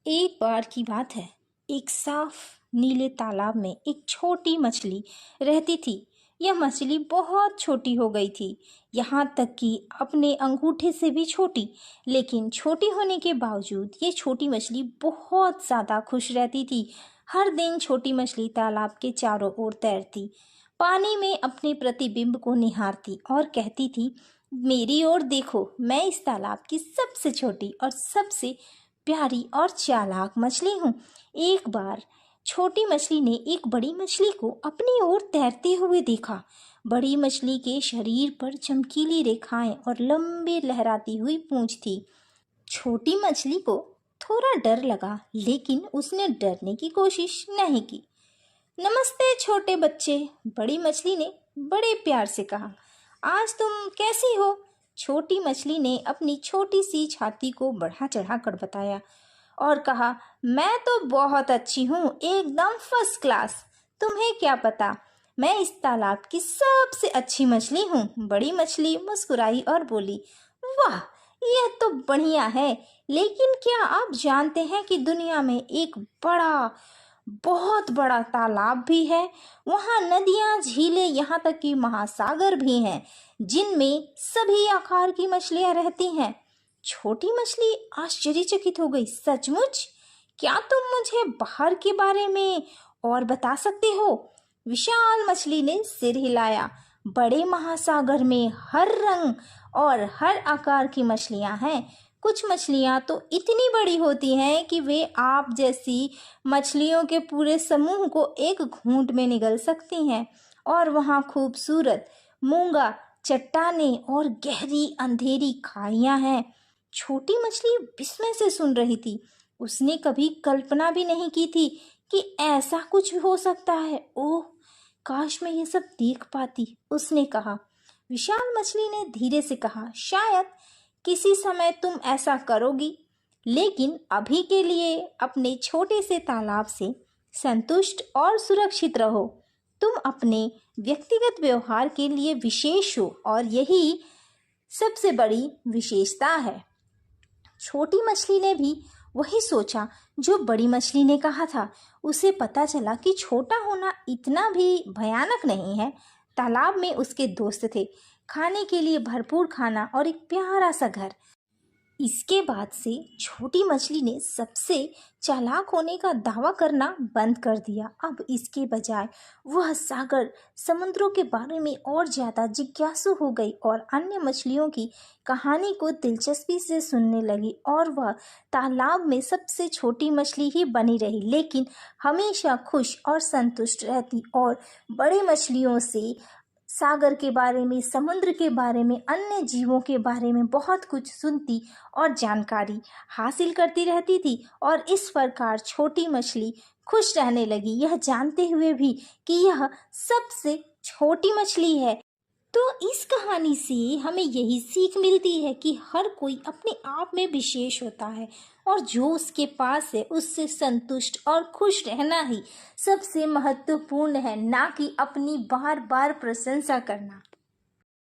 एक बार की बात है। एक साफ नीले तालाब में एक छोटी मछली रहती थी। यह मछली बहुत छोटी हो गई थी, यहाँ तक कि अपने अंगूठे से भी छोटी। लेकिन छोटी होने के बावजूद ये छोटी मछली बहुत ज़्यादा खुश रहती थी। हर दिन छोटी मछली तालाब के चारों ओर तैरती, पानी में अपने प्रतिबिंब को निहारती और कहती थी, मेरी ओर देखो, मैं इस तालाब की सबसे छोटी और सबसे प्यारी और चालाक मछली हूँ। एक बार छोटी मछली ने एक बड़ी मछली को अपनी ओर तैरते हुए देखा। बड़ी मछली के शरीर पर चमकीली रेखाएं और लंबी लहराती हुई पूंछ थी। छोटी मछली को थोड़ा डर लगा, लेकिन उसने डरने की कोशिश नहीं की। नमस्ते छोटे बच्चे, बड़ी मछली ने बड़े प्यार से कहा। आज तुम कैसी हो? छोटी मछली ने अपनी छोटी सी छाती को बढ़ा चढ़ा कर बताया और कहा, मैं तो बहुत अच्छी हूँ, एकदम फर्स्ट क्लास। तुम्हें क्या पता, मैं इस तालाब की सबसे अच्छी मछली हूँ। बड़ी मछली मुस्कुराई और बोली, वाह, यह तो बढ़िया है, लेकिन क्या आप जानते हैं कि दुनिया में एक बहुत बड़ा तालाब भी है। वहाँ नदियाँ, झीलें, यहाँ तक कि महासागर भी हैं, जिनमें सभी आकार की मछलियाँ रहती हैं। छोटी मछली आश्चर्यचकित हो गई। सचमुच? क्या तुम मुझे बाहर के बारे में और बता सकते हो? विशाल मछली ने सिर हिलाया। बड़े महासागर में हर रंग और हर आकार की मछलियाँ हैं। कुछ मछलियाँ तो इतनी बड़ी होती हैं कि वे आप जैसी मछलियों के पूरे समूह को एक घूंट में निगल सकती हैं। और वहाँ खूबसूरत मूंगा, चट्टानें और गहरी अंधेरी खाइयाँ हैं। छोटी मछली विस्मय से सुन रही थी। उसने कभी कल्पना भी नहीं की थी कि ऐसा कुछ हो सकता है। ओह, काश मैं ये सब देख पाती, उसने कहा। विशाल मछली ने धीरे से कहा, शायद किसी समय तुम ऐसा करोगी, लेकिन अभी के लिए अपने छोटे से तालाब से संतुष्ट और सुरक्षित रहो। तुम अपने व्यक्तिगत व्यवहार के लिए विशेष हो और यही सबसे बड़ी विशेषता है। छोटी मछली ने भी वही सोचा जो बड़ी मछली ने कहा था। उसे पता चला कि छोटा होना इतना भी भयानक नहीं है। तालाब में उसके दोस्त थे, खाने के लिए भरपूर खाना और एक प्यारा सा घर। इसके बाद से छोटी मछली ने सबसे चालाक होने का दावा करना बंद कर दिया। अब इसके बजाय वह सागर, समुद्रों के बारे में और ज़्यादा जिज्ञासु हो गई और अन्य मछलियों की कहानी को दिलचस्पी से सुनने लगी। और वह तालाब में सबसे छोटी मछली ही बनी रही, लेकिन हमेशा खुश और संतुष्ट रहती और बड़े मछलियों से सागर के बारे में, समुद्र के बारे में, अन्य जीवों के बारे में बहुत कुछ सुनती और जानकारी हासिल करती रहती थी। और इस प्रकार छोटी मछली खुश रहने लगी, यह जानते हुए भी कि यह सबसे छोटी मछली है। तो इस कहानी से हमें यही सीख मिलती है कि हर कोई अपने आप में विशेष होता है और जो उसके पास है उससे संतुष्ट और खुश रहना ही सबसे महत्वपूर्ण है, ना कि अपनी बार बार प्रशंसा करना।